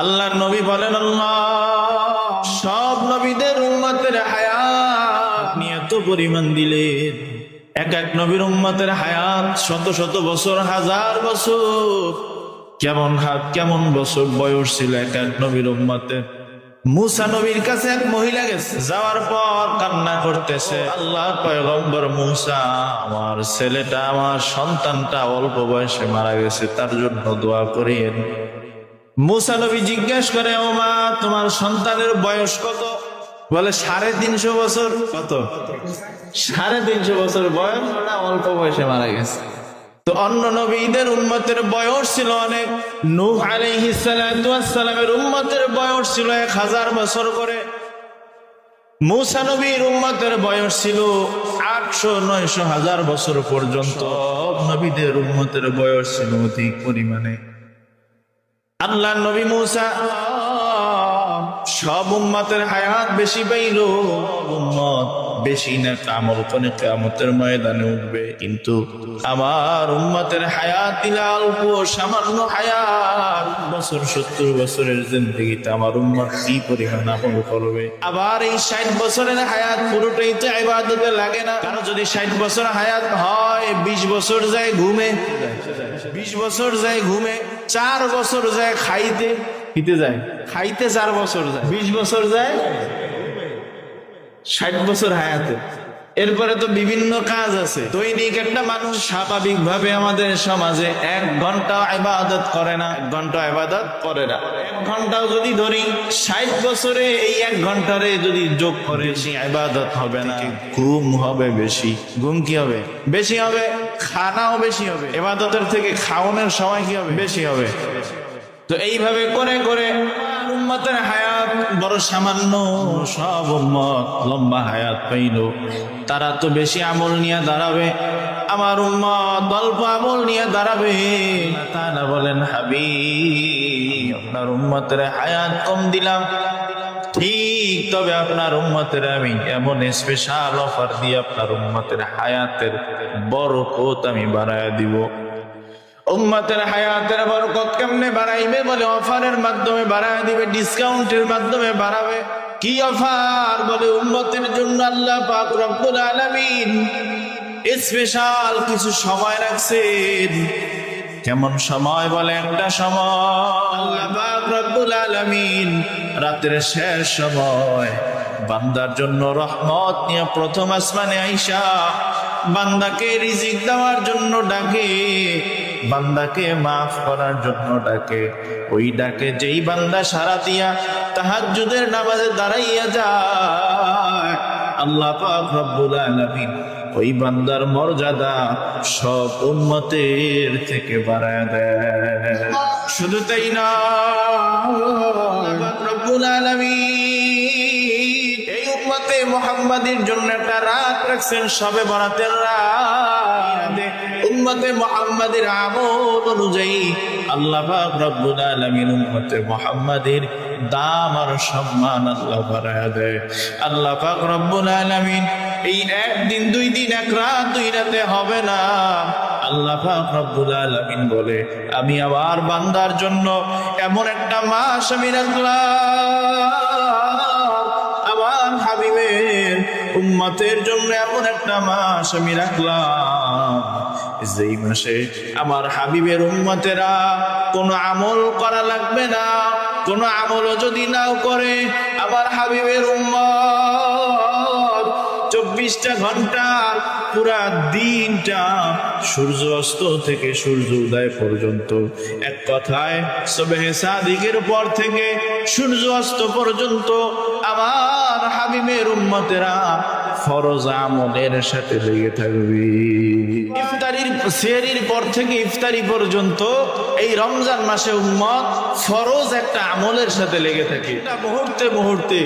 আল্লাহ নবী বলেন, আল্লাহ সব নবীদের উম্মতের হায়াত নিয়ে এত পরিমাণ দিলেন। এক এক নবীর উম্মতের হায়াত শত শত বছর, হাজার বছর। কেমন বছর বয়স ছিল এক এক নবীর উম্মতের। মুসা নবীর কাছে এক মহিলা গেছে, যাওয়ার পর কান্না করতেছে, আল্লাহ পয়গম্বর মুসা, আমার ছেলেটা, আমার সন্তানটা অল্প বয়সে মারা গেছে, তার জন্য দোয়া করিয়েন। মুসা নবী জিজ্ঞেস করে, ও মা, তোমার সন্তানের বয়স কত? বলে 350 বছর। কত? 350 বছর বয়স, না অল্প বয়সে মারা গেছে। তো অন্য নবীদের উম্মতের বয়স ছিল অনেক। নূহ আলাইহিস সালাতু ওয়াস সালামের উম্মতের বয়স ছিল 1000 বছর করে। মুসা নবীর উম্মতের বয়স ছিল 800, 900, 1000 বছর পর্যন্ত। নবীদের উম্মতের বয়স ছিল অধিক পরিমাণে। আল্লাহ নবী মুসা সব উম্মতের হায়াত বেশি পাইল, উম্মত বেশি না আমল করে কিয়ামতের ময়দানে উঠবে। কিন্তু আমার উম্মতের হায়াত অল্প, সামান্য হায়াত। 70 বছরের জিন্দেগিতে আমার উম্মত কি পরিমাণ আমল করবে। আবার এই 60 বছরের হায়াত পুরোটাই তো ইবাদতে লাগে না। কারণ যদি 60 বছর হায়াত হয়, 20 বছর যায় ঘুমে, 20 বছর যায় ঘুমে, 4 বছর যায় খাইতে, 4 বছর যায়, 20 বছর যায় 60 বছর হায়াতে। এরপরে তো বিভিন্ন কাজ আছে। দৈনিক একটা মানুষ স্বাভাবিক ভাবে আমাদের সমাজে 1 ঘন্টা ইবাদত করে না, 1 ঘন্টা ইবাদত করে না। 1 ঘন্টাও যদি ধরি, 60 বছরে এই 1 ঘন্টারে যদি যোগ করে, সেই ইবাদত হবে না, ঘুম হবে বেশি। ঘুম কি হবে? বেশি হবে। খানাও বেশি হবে। ইবাদতের থেকে খাওয়ানোর সময় কি হবে? বেশি হবে। তো এইভাবে করে করে উম্মতের হায়াত বড় সামান্য। সব উম্মত লম্বা হায়াত পাইল, তারা তো বেশি আমল নিয়ে দাঁড়াবে, আমার উম্মত অল্প আমল নিয়ে দাঁড়াবে। তারা বলেন, হাবিব, আপনার উম্মতের হায়াত কম দিলাম ঠিক, তবে আপনার উম্মতের আমি এমন স্পেশাল অফার দিয়ে আপনার উম্মতের হায়াতের বরকত আমি বাড়ায় দিব। উম্মতের হায়াতের বরকত কেমনে বাড়াইবে? বলে অফারের মাধ্যমে বাড়ায় দিবে, ডিসকাউন্টের মাধ্যমে বাড়াবে। কি অফার? বলে উম্মতের জন্য আল্লাহ পাক রব্বুল আলামিন স্পেশাল কিছু সময় রাখছেন। কেমন সময়? বলে একটা সময় আল্লাহ পাক রব্বুল আলামিন রাতের শেষ সময় বান্দার জন্য রহমত নিয়ে প্রথম আসমানে আইসা বান্দাকে রিজিক দেওয়ার জন্য ডাকে, বান্দাকে মাফ করার জন্য ডাকে। ওই ডাকে যেই বান্দা সারা দিয়া তাহাজ্জুদের নামাজে দাঁড়াইয়া যায়, আল্লাহ পাক রব্বুল আলামিন ওই বান্দার মর্যাদা সব উম্মতের থেকে বাড়ায় দেয়। শুধু তাই না, রব্বুল আলামিন এই উম্মতে মুহাম্মাদের জন্য একটা রাত রাখছেন, শবে বরাতের রাত। উম্মতে মুহাম্মাদের আমল অনুযায়ী আল্লাহ পাক রব্বুল আলামিন উম্মতে মুহাম্মাদের দাম আর সম্মান আল্লাহ বাড়ায় দেয়। আল্লাহ পাক রব্বুল আলামিন এই 1 দিন 2 দিন 1 রাত 2 রাতে হবে না। আল্লাহ পাক রব্বুল আলামিন বলে, আমি আমার বান্দার জন্য এমন একটা মাস আমি রাখলাম, আমার হাবিবের উম্মতের জন্য এমন একটা মাস আমি রাখলাম, যেই মাসে আমার হাবিবের উম্মতেরা কোনো আমল করা লাগবে না। কোনো আমলও যদি নাও করে, আমার হাবিবের উম্মত 24টা ঘন্টা পুরা দিনটা সূর্য অস্ত থেকে সূর্য উদয় পর্যন্ত, এক কথায় সুবহে সাদিকের পর থেকে সূর্য অস্ত পর্যন্ত আমার হাবিবের উম্মতেরা ফরজ আমলের সাথে লেগে থাকবে। ইফতারির সেহরির পর থেকে ইফতারি পর্যন্ত এই রমজান মাসে উম্মত ফরজ একটা আমলের সাথে লেগে থাকে। মুহূর্তে মুহূর্তে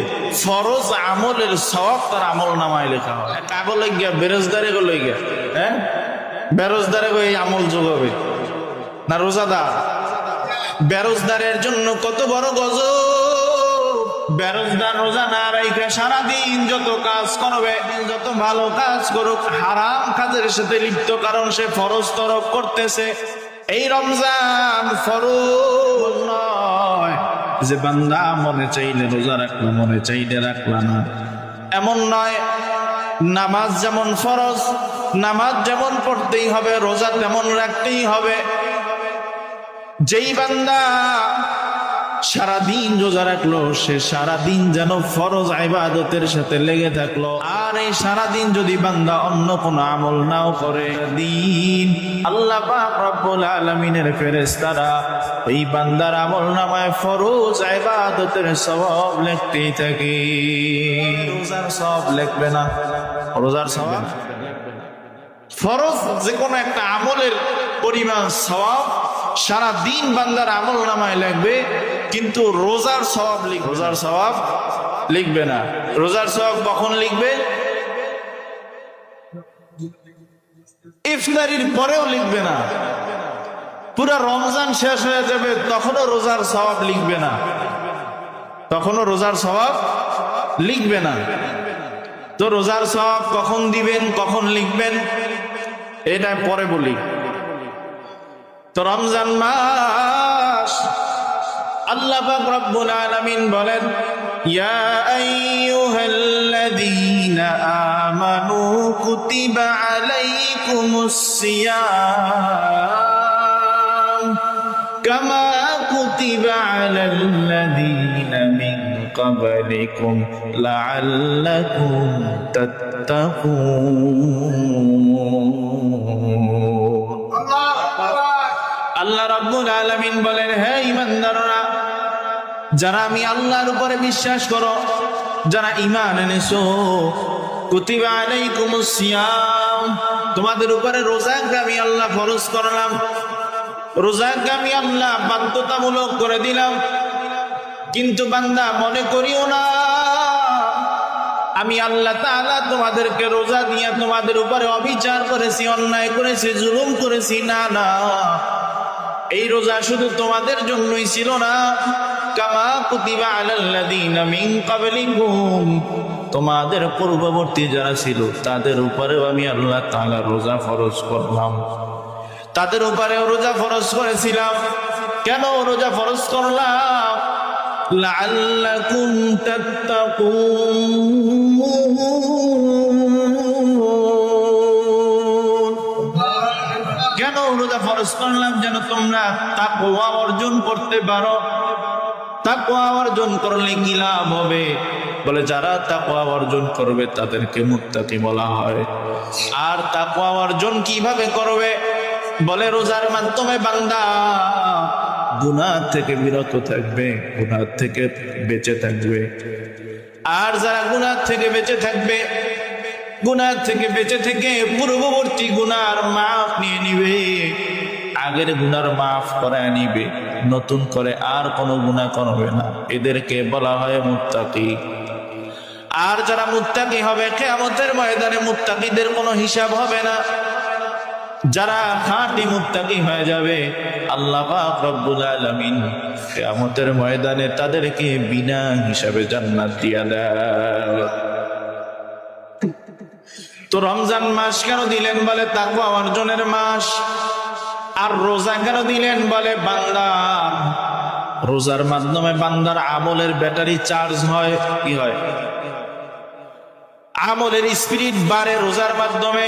ফরজ আমলের সওয়াব তার আমল নামায় লেখা হয়। কাগজ গিয়া বেরোজগারে গো লই গিয়া, হ্যাঁ, বেরোজগারে গো এই আমল যোগ হবে না। রোজাদার, বেরোজদারের জন্য কত বড় গজব। বেরোজদার রোজা না রাইখা সারাদিন যত কাজ করবে, যত ভালো কাজ করুক, হারাম কাজের সাথে লিপ্ত, কারণ সে ফরজ তরক করতেছে। এই রমজান ফরজ নয়, যে বান্দা মনে চাইলে রোজা রাখলো, মনে চাইলে রাখলা না, এমন নয়। নামাজ যেমন ফরজ, নামাজ যেমন পড়তেই হবে, রোজা তেমন রাখতেই হবে। যেই বান্দা সারাদিন রোজা রাখলো, সে সারাদিন যেন ফরজ ইবাদতের সাথে লেগে থাকলো। আর এই সারাদিন যদি বান্দা অন্য কোনো আমল নাও করে, দিন আল্লাহ পাক রব্বুল আলামিনের ফেরেশতারা ওই বান্দার আমলনামায় ফরজ ইবাদতের সওয়াব লিখতেই থাকে। রোজার সওয়াব লিখবে না, রোজার সওয়াব, ফরজ যে কোনো একটা আমলের পরিমাণ সওয়াব সারা দিন বান্দার আমল নামায় লিখবে, কিন্তু রোজার সওয়াব রোজার সওয়াব লিখবে না। রোজার সওয়াব কখন লিখবে? ইফতারির পরেও লিখবে না। পুরা রমজান শেষ হয়ে যাবে তখনও রোজার সওয়াব লিখবে না, তখনও রোজার সওয়াব লিখবে না। তো রোজার সওয়াব কখন দিবেন, কখন লিখবেন, এটা পরে বলি। তো রমজান মাস আল্লাহ পাক রব্বুল আলামিন বলেন, ইয়া আইয়ুহাল্লাযীনা আমানু কুতিবা আলাইকুমুস সিয়াম কামা কুতিবা আলাল্লাযীনা মিন ক্বাবলিকুম লাআল্লাকুম তাত্তাকুন। আল্লাহ রাব্বুল আলামিন বলেন, হে ঈমানদাররা, যারা আমি আল্লাহর উপরে বিশ্বাস করো, যারা ঈমান এনেছো, কুতিবা আলাইকুমুস সিয়াম, তোমাদের উপরে রোজাকে আমি আল্লাহ ফরজ করলাম, রোজাকে আমি আল্লাহ বাধ্যতামূলক করে দিলাম। কিন্তু বান্দা মনে করিও না আমি আল্লাহ তাআলা তোমাদেরকে রোজা দিয়ে তোমাদের উপরে অবিচার করেছি, অন্যায় করেছি, জুলুম করেছি। না না, এই রোজা শুধু তোমাদের জন্যই ছিল না, কামা কুতিবা আলাল্লাযীনা মিন ক্বাবলিকুম, তোমাদের পূর্ববর্তী যারা ছিল তাদের উপরেও আমি আল্লাহ তাআলা রোজা ফরজ করলাম, তাদের উপরেও রোজা ফরজ করেছিলাম। কেন রোজা ফরজ করলাম? লাআল্লাকুম তাত্তাকুন। কেন রোজা ফরজ করলাম? যেন তোমরা তাকওয়া অর্জন করতে পারো। তাকওয়া অর্জন করলে কি লাভ হবে? বলে যারা তাকওয়া অর্জন করবে তাদেরকে মুত্তাকি বলা হয়। আর তাকওয়া অর্জন কিভাবে করবে? বলে রোজার মাধ্যমে বান্দা গুনাহ থেকে বিরত থাকবে, গুনাহ থেকে বেঁচে থাকবে। আর যারা গুনাহ থেকে বেঁচে থাকবে, গুনাহ থেকে বেঁচে থেকে পূর্ববর্তী গুনার মাফ নিয়ে নিবে, আগের গুনার মাফ করে নিবে, নতুন করে আর কোনো গুনাহ করবে না, এদেরকে বলা হয় মুত্তাকি। আর যারা মুত্তাকি হবে, কিয়ামতের ময়দানে মুত্তাকিদের কোনো হিসাব হবে না। যারা খাঁটি মুত্তাকি হয়ে যাবে, আল্লাহ পাক রব্বুল আলামিন কিয়ামতের ময়দানে তাদেরকে বিনা হিসাবে জান্নাত দিয়া দেয়। তো রমজান মাস কেন দিলেন? বলে তাকওয়া অর্জনের মাস। আর রোজা কেন দিলেন? বলে বান্দা রোজার মাধ্যমে বান্দার আমলের ব্যাটারি চার্জ হয়। কি হয়? আমলের স্পিরিট বাড়ে রোজার মাধ্যমে।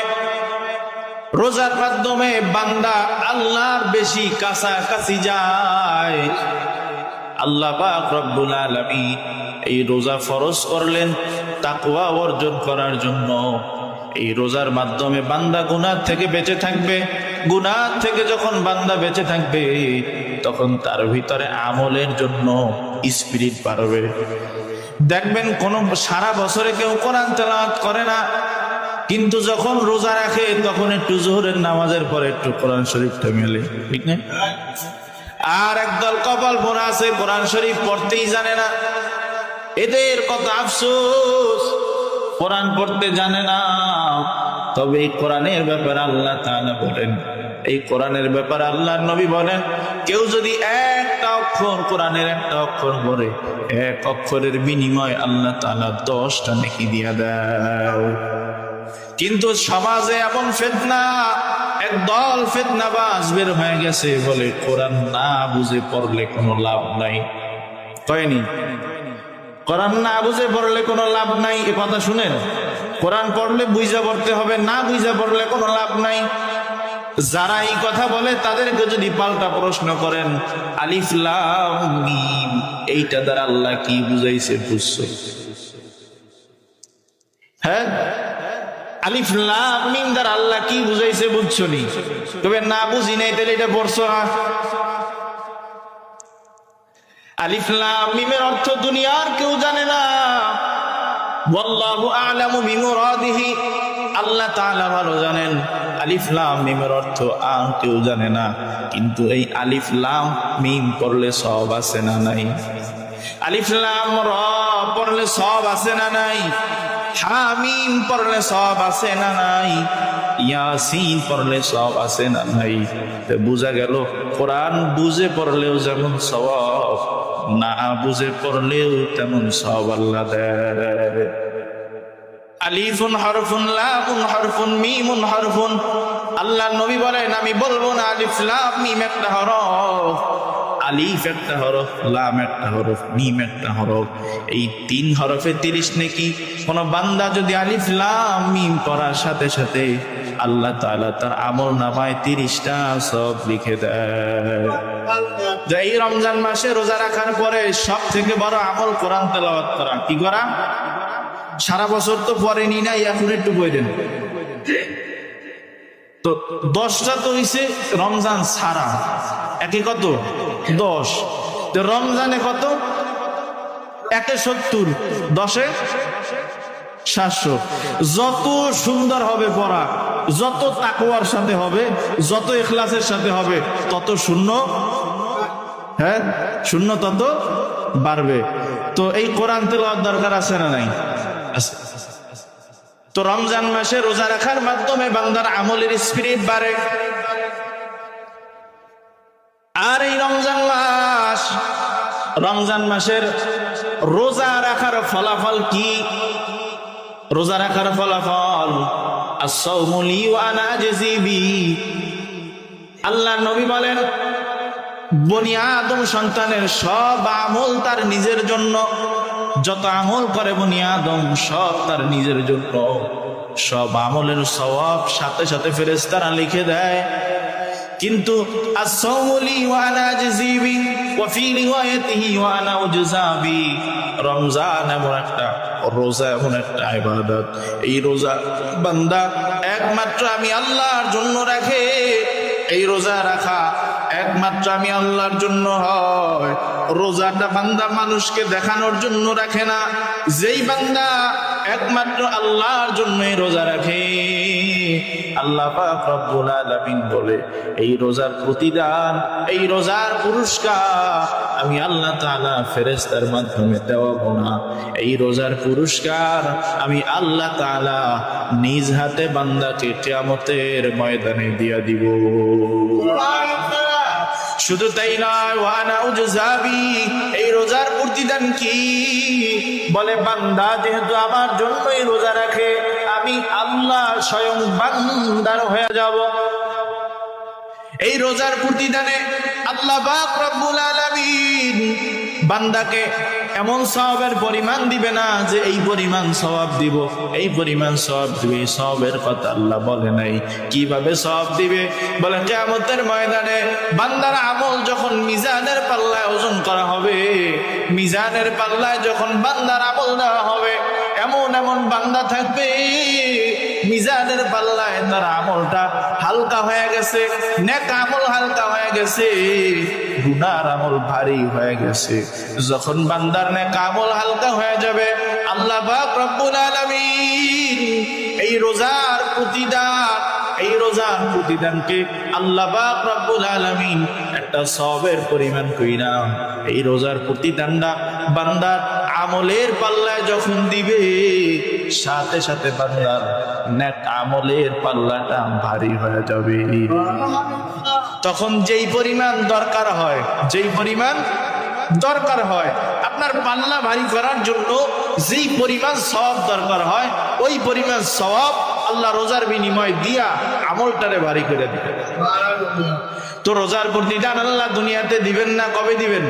রোজার মাধ্যমে বান্দা আল্লাহর বেশি কাছাকাছি যায়। আল্লাহ পাক রব্বুল আলামিন এই রোজা ফরজ করলেন তাকওয়া অর্জন করার জন্য। এই রোজার মাধ্যমে বান্দা গুনাহ থেকে বেঁচে থাকবে। গুনাহ থেকে যখন বান্দা বেঁচে থাকবে, তখন তার ভিতরে আমলের জন্য স্পিরিট বাড়বে। দেখবেন কোন সারা বছরে কেউ কোরআন তেলাওয়াত করে না, কিন্তু যখন রোজা রাখে তখন একটু জোহরের নামাজের পরে একটু কোরআন শরীফটা মেলে, ঠিক না? আর একদল কপাল পোড়া আছে, কোরআন শরীফ পড়তেই জানে না। এদের কত আফসোস, কোরআন পড়তে জানে না। তবে এই কোরআনের ব্যাপারে আল্লাহ তাআলা বলেন, এই কোরআনের ব্যাপারে আল্লাহর নবী বলেন, কেউ যদি একটা অক্ষর, কোরআনের একটা অক্ষর পড়ে, এক অক্ষরের বিনিময় আল্লাহ তাআলা 10টা নেকি দিয়া দেয়। কিন্তু সমাজে এমন ফিতনা, একদল ফিতনাবাজ বের হয়ে গেছে, বলে কোরআন না বুঝে পড়লে কোনো লাভ নাই। কয়নি? কোরআন না বুঝে পড়লে কোনো লাভ নাই, এ কথা শুনেন। কোরআন পড়লে বুঝা পড়তে হবে, না বুঝা পড়লে কোনো লাভ নাই। যারা এই কথা বলে তাদেরকে যদি পাল্টা প্রশ্ন করেন, আলিফ লাম মিম এইটা দ্বারা আল্লাহ কি বুঝাইছে বুঝছো? হ্যাঁ, আলিফ লাম মিম দ্বারা আল্লাহ কি বুঝাইছে বুঝছো নি? তবে না বুঝি নাই, তাহলে এটা পড়ছো না। আলিফ লাম মিমের অর্থ দুনিয়ার কেউ জানে না। ওয়াল্লাহু আ'লামু বিমুরাদিহি, আল্লাহ তাআলা ভালো জানেন। আলিফ লাম মিমের অর্থ আর কেউ জানে না, কিন্তু এই আলিফ লাম মিম পড়লে সওয়াব আছে না নাই? আলিফ লাম র পড়লে সওয়াব আছে না নাই? হামিম পড়লে সওয়াব আছে না নাই? ইয়াসিন পড়লে সওয়াব আছে না নাই? তো বুঝা গেল কোরআন বুঝে পড়লেও যেমন সওয়াব, না বুঝে পড়লেও তেমন সওয়াব আল্লাহ দেয়। আলিফুন হরফুন, লামুন হরফুন, মিমুন হরফুন। আল্লাহ নবী বলেন আমি বলবো না আলিফ লাম মিম একটা হরফ। আলিফ একটা হরফ, লাম একটা হরফ, মিম একটা হরফ। এই 3 হরফে 30 নেকি। কোন বান্দা যদি আলিফ লাম মিম পড়ার সাথে সাথে আল্লাহ তাআলা তার আমল নামায় 30টা সব লিখে দেয়। এই রমজান মাসে রোজা রাখার পরে সব থেকে বড় আমল কোরআন তেলাওয়াত করা। কি করা? সারা বছর তো পড়েনি না, এখন একটু পড়েন। তো 10টা তো হইছে রমজান ছাড়া, একে কত? 10। তো রমজানে কত? 1 70, 10 700। যত সুন্দর হবে পড়া, যত তাকওয়ার সাথে হবে, যত ইখলাসের সাথে হবে, তত শূন্য, হ্যাঁ শূন্য তত বাড়বে। তো এই কোরআন তেলাওয়াত দরকার আছে না নাই? আছে। তো রমজান মাসে রোজা রাখার মাধ্যমে বান্দার আমলের স্পিরিট বাড়ে। আর এই রমজান মাসের রোজা রাখার ফলাফল কি? রোজা রাখার ফলাফল as-sawmu li wa ana ajzi bi। আল্লাহ নবী বলেন বনি আদম সন্তানের সব আমল তার নিজের জন্য। যত আমল করে বনি আদম সব তার নিজের জন্য। সব আমলের সওয়াব সাথে সাথে ফেরেশতারা লিখে দেয়। কিন্তু as-sawmu li wa ana ajzi bi wa fi riwayatihi wa ana ujza bi। Ramzan এমন একটা, রোজা এমন একটা ইবাদত, এই রোজা বান্দা একমাত্র আমি আল্লাহর জন্য রাখে। এই রোজা রাখা একমাত্র আমি আল্লাহর জন্য হয়। রোজাটা বান্দা মানুষকে দেখানোর জন্য রাখে না। যেই বান্দা একমাত্র আল্লাহর জন্যই রোজা রাখে, আল্লাহ পাক রব্বুল আলামিন বলে এই রোজার প্রতিদান, এই রোজার পুরস্কার আমি আল্লাহ তাআলা ফেরেশতার মাধ্যমে দেওয়াবো না। এই রোজার পুরস্কার আমি আল্লাহ তাআলা নিজ হাতে বান্দাকে কিয়ামতের ময়দানে দিয়া দিব। শুধু তাই নয়, ওয়ানা উজজাবি, এই রোজার প্রতিদান কি? বলে বান্দা যেহেতু আমার জন্যই রোজা রাখে, আমি আল্লাহ স্বয়ং বান্দার হয়ে যাব। এই রোজার প্রতিদানে আল্লাহ পাক রব্বুল আলামিন বান্দাকে এমন সওয়াবের পরিমাণ দিবে না যে এই পরিমাণ সওয়াব দিব, এই পরিমাণ সওয়াব দিবে। সওয়াবের কথা আল্লাহ বলে নাই। কিভাবে সওয়াব দিবে? বলে কিয়ামতের ময়দানে বান্দার আমল যখন মিজানের পাল্লায় ওজন করা হবে, মিজানের পাল্লায় যখন বান্দার আমল দেওয়া হবে, এমন এমন বান্দা থাকবে মিজানের পাল্লায় তার আমলটা হালকা হয়ে গেছে, নেক আমল হালকা হয়ে গেছে, গুনার আমল ভারী হয়ে গেছে। যখন বান্দার নেক আমল হালকা হয়ে যাবে, আল্লাহ পাক রব্বুল আলামিন এই রোজার প্রতিদানকে আল্লাহ পাক রব্বুল আলামিন একটা সওয়াবের পরিমাণ কইরা এই রোজার প্রতিদানটা বান্দার আমলের পাল্লায় যখন দিবে, সাথে সাথে বান্দার নেক আমলের পাল্লাটা ভারী হয়ে যাবে। তখন যেই পরিমাণ দরকার হয় আপনার পাল্লা ভারী করার জন্য, যেই পরিমাণ সওয়াব দরকার হয়, ওই পরিমাণ সওয়াব আল্লাহ রোজার বিনিময় দিয়া আমলটারে ভারী করে দিবেন। তো রোজার প্রতিদান আল্লাহ দুনিয়াতে দিবেন না, কবে দিবেন?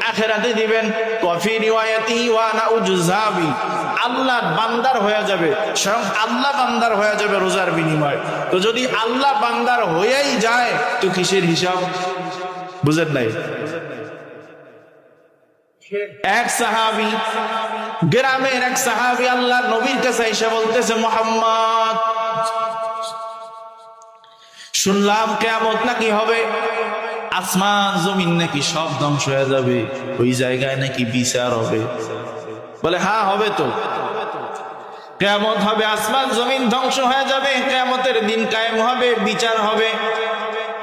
আখিরাতে দিবেন। কফি রিওয়ায়াতি ওয়া না উজজাবি, আল্লাহ বান্দার হয়ে যাবে, স্বয়ং আল্লাহ বান্দার হয়ে যাবে রোজার বিনিময়। তো যদি আল্লাহ বান্দার হয়েই যায় তো কিসের হিসাব? বুঝেন নাই? এক সাহাবী, গ্রামের এক সাহাবী আল্লাহর নবীর কাছে এসে বলতেছে, মুহাম্মদ, শুনলাম কিয়ামত নাকি হবে, আসমান জমিন নাকি সব ধ্বংস হয়ে যাবে, ওই জায়গায় নাকি বিচার হবে। বলে হ্যাঁ হবে তো, কিয়ামত হবে, আসমান জমিন ধ্বংস হয়ে যাবে, কিয়ামতের দিন কায়েম হবে, বিচার হবে।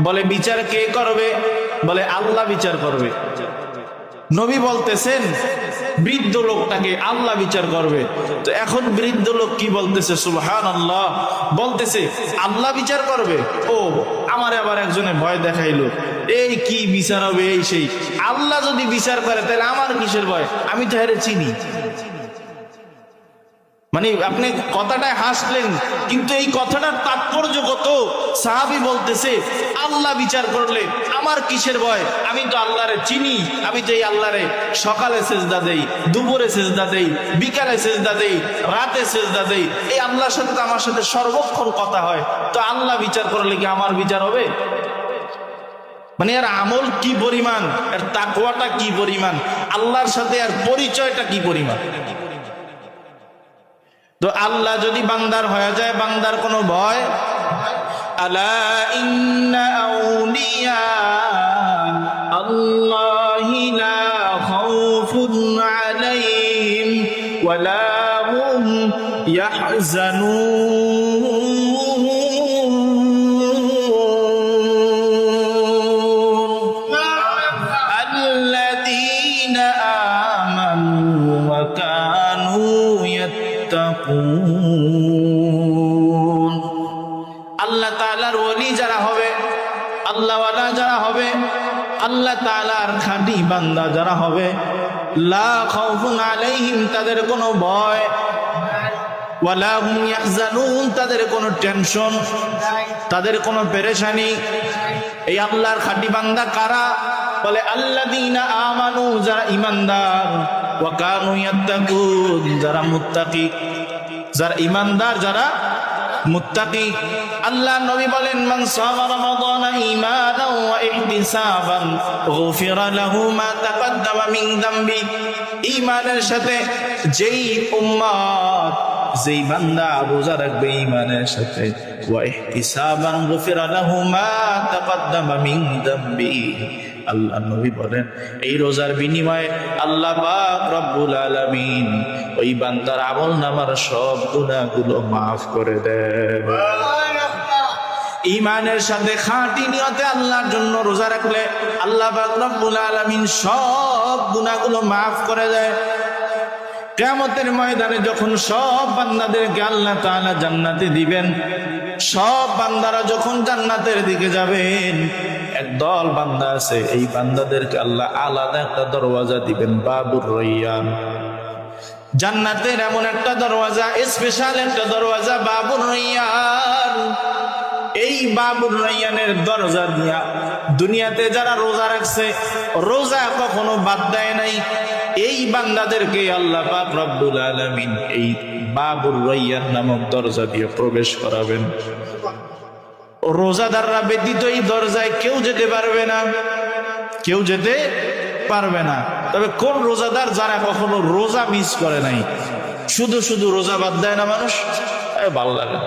বলে বিচার কে করবে? বলে আল্লাহ বিচার করবে। নবী বলতেছেন বৃদ্ধ লোকটাকে আল্লাহ বিচার করবে। তো এখন বৃদ্ধ লোক কি বলতেছে? সুবহানাল্লাহ, বলতেছে আল্লাহ বিচার করবে। ও আমার আবার একজনে ভয় দেখাইলো, এই কি বিচার হবে এই সেই। আল্লাহ যদি বিচার করে তাহলে আমার কিসের ভয়? আমি তো হেরে চিনি। মানে আপনি কথাটায় হাসলেন, কিন্তু এই কথাটার তাৎপর্য কত। সাহাবী বলতেছে আল্লাহ বিচার করলে আমার কিসের ভয়? আমি তো আল্লাহরে চিনি, আমি তো এই আল্লাহরে সকালে সেজদা দেই, দুপুরে সেজদা দেই, বিকালে সেজদা দেই, রাতে সেজদা দেই, এই আল্লাহর সাথে তো আমার সাথে সর্বক্ষণ কথা হয়। তো আল্লাহ বিচার করলে কি আমার বিচার হবে? মানে এর আমল কি পরিমাণ, এর তাকওয়াটা কি পরিমাণ, আল্লাহর সাথে এর পরিচয়টা কি পরিমাণ। তো আল্লাহ যদি বান্দার হয়ে যায়, বান্দার কোনো ভয়। আলা ইন্না আউলিয়া আল্লাহি লা খাউফুন আলাইহিম ওয়া লা হুম ইয়াহজানুন আল্লাযীনা আমানু ওয়া কানু ইয়াত্তাকুন। আল্লাহ তাআলার ওলি যারা হবে, আল্লাহওয়ালা যারা হবে, আল্লাহ তাআলার খাঁটি বান্দা যারা হবে, লা খাউফুন আলাইহিম, তাদের কোনো ভয়, ওয়া লা হুম ইয়াহজানুন, তাদের কোনো টেনশন, তাদের কোনো পেরেশানি। এই আল্লাহর খাঁটি বান্দা কারা? বলে আল্লাযীনা আমানু, যারা ঈমানদার, ওয়া কানু ইয়াত্তাকুন, যারা মুত্তাকি, যারা ঈমানদার, যারা মুত্তাকি। আল্লাহ নবী বলেন মান সামা রমাদানা ঈমানান ওয়া ইহতিসাবান গুফিরা লাহু মা তাকদ্দামা মিন যামবি। ঈমানের সাথে যেই উম্মত, যেই বান্দা রোজা রাখবে ঈমানের সাথে, ওয়া ইহতিসাবান গুফিরা লাহু মা তাকদ্দামা মিন যামবি, আল্লাহ নবী বলেন এই রোজার বিনিময়ে আল্লাহ পাক রব্বুল আলামিন ওই বান্দার আমলনামার সব গুনাহগুলো মাফ করে দেন। ঈমানের সাথে খাঁটি নিয়তে আল্লাহর জন্য রোজা রাখলে আল্লাহ পাক রব্বুল আলামিন সব গুনাহগুলো মাফ করে দেয়। কিয়ামতের ময়দানে যখন সব বান্দাদেরকে আল্লাহ তাআলা জান্নাতে দিবেন, সব বান্দারা যখন জান্নাতের দিকে যাবেন, একদল বান্দা আছে, এই বান্দাদেরকে আল্লাহ আলাদা একটা দরওয়াজা দিবেন, বাবুর রায়্যান। জান্নাতের এমন একটা দরওয়াজা, স্পেশাল একটা দরওয়াজা, বাবুর রায়্যান। এই বাবুর রায়্যানের দরজা দিয়া দুনিয়াতে যারা রোজা রাখছে, রোজা কখনো বাদ দেয় নাই, এই বান্দাদেরকে আল্লাহ পাক রব্বুল আলামিন এই বাবুর রায়্যান নামক দরজা দিয়ে প্রবেশ করাবেন। রোজাদাররা ব্যতীত এই দরজায় কেউ যেতে পারবে না, কেউ যেতে পারবে না। তবে কোন রোজাদার? যারা কখনো রোজা মিস করে নাই, শুধু শুধু রোজা বাদ দেয় না মানুষ, ভালো লাগে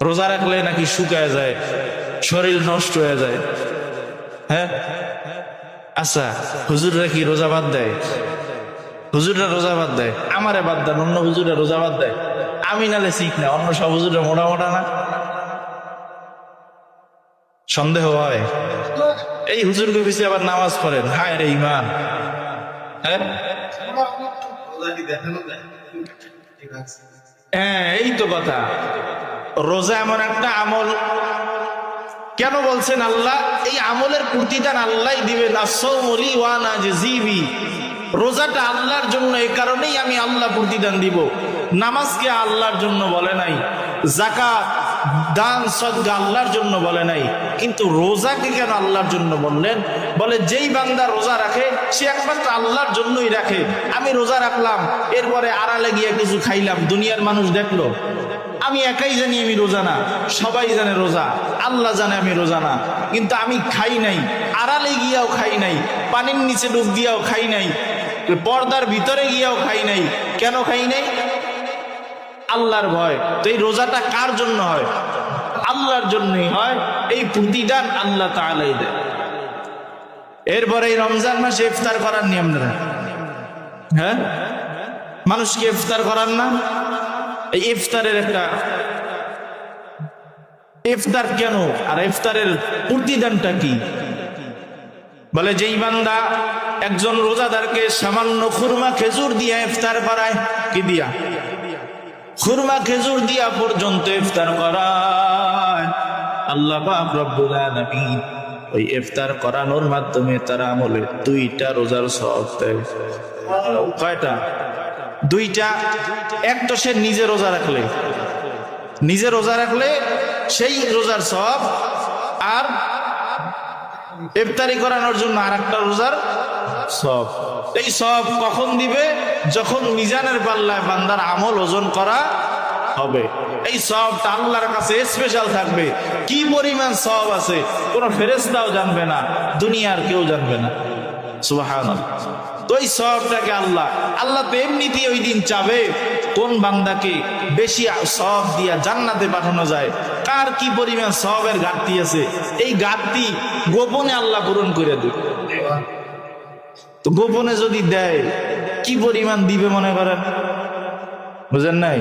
রোজা রাখলে নাকি শুকায় যায়, শরীর নষ্ট হয়ে যায়। হ্যাঁ আচ্ছা, হুজুররা কি রোজা বাদ দেয়? হুজুররা রোজা বাদ দেয়, আমারে বাদ দেন, অন্য হুজুররা রোজা বাদ দেয়। আমি নালে শিখ না, অন্য সব হুজুররা মোটা মোটা না? সন্দেহ হয়। এই হুজুরকে পিছিয়ে আবার নামাজ পড়েন, হায় রে ইমান। হ্যাঁ এই তো কথা। রোজা এমন একটা আমল, কেন বলছেন আল্লাহ এই আমলের প্রতিদান আল্লাহ দিবেন। আস-সাওমু লি ওয়া আনা আজজি বিহি, রোজাটা আল্লাহর জন্য, এই কারণেই আমি আল্লাহ প্রতিদান দিব। নামাজকে আল্লাহর জন্য বলে নাই, যাকাত দান সদকা আল্লাহর জন্য বলে নাই, কিন্তু রোজাকে কেন আল্লাহর জন্য বললেন? বলে যেই বান্দা রোজা রাখে সে একমাত্র আল্লাহর জন্যই রাখে। আমি রোজা রাখলাম, এরপরে আড়ালে গিয়ে কিছু খাইলাম, দুনিয়ার মানুষ দেখলো, আমি একাই জানি আমি রোজা না, সবাই জানে রোজা, আল্লাহ জানে আমি রোজা না, কিন্তু আমি খাই নাই, আড়ালে গিয়াও খাই নাই, পানির নিচে ডুব দিয়াও খাই নাই, পর্দার ভিতরে গিয়াও খাই নাই। কেন খাই নাই? আল্লাহর ভয়। তো এই রোজাটা কার জন্য হয়? আল্লাহর জন্যই হয়। এই প্রতিদান আল্লাহ তাআলাই দেয়। এরপরে এই রমজান মাসে ইফতার করার নিয়ম না, হ্যাঁ, মানুষকে ইফতার করার না। এই ইফতারের একটা ইফতার কেন আর ইফতারের প্রতিদানটা কি? বলে যেই বান্দা একজন রোজাদারকে সামান্য খুরমা খেজুর দিয়া ইফতার করায়, কি দিয়া? খুরমা খেজুর দিয়া পর্যন্ত ইফতার করায়, আল্লাহ পাক রব্বুল আলামিন ওই ইফতার করানোর মাধ্যমে তার আমলে 2টা রোজার সওয়াব দেয়। কয়টা? 2টা। এক তো সে নিজে রোজা রাখলে, নিজে রোজা রাখলে সেই রোজার সওয়াব, আর ইফতারি করানোর জন্য আরেকটা রোজার সওয়াব। এই সওয়াব কখন দিবে? যখন মিজানের পাল্লায় বান্দার আমল ওজন করা হবে। এই সওয়াবটা আল্লাহর কাছে স্পেশাল থাকবে। কি পরিমাণ সওয়াব আছে কোন ফেরেশতাও জানবে না, দুনিয়ার কেউ জানবে না। সুবহানাল্লাহ। তো এই সওয়াবটাকে আল্লাহ তো এমনিতেই ওই দিন চাবে কোন বান্দাকে বেশি সওয়াব দিয়া জান্নাতে পাঠানো যায়, কার কি পরিমাণ সওয়াবের ঘাটতি আছে, এই ঘাটতি গোপনে আল্লাহ পূরণ করে দেবে। তো গোপনে যদি দেয় কি পরিমাণ দিবে মনে করেন? বুঝেন নাই?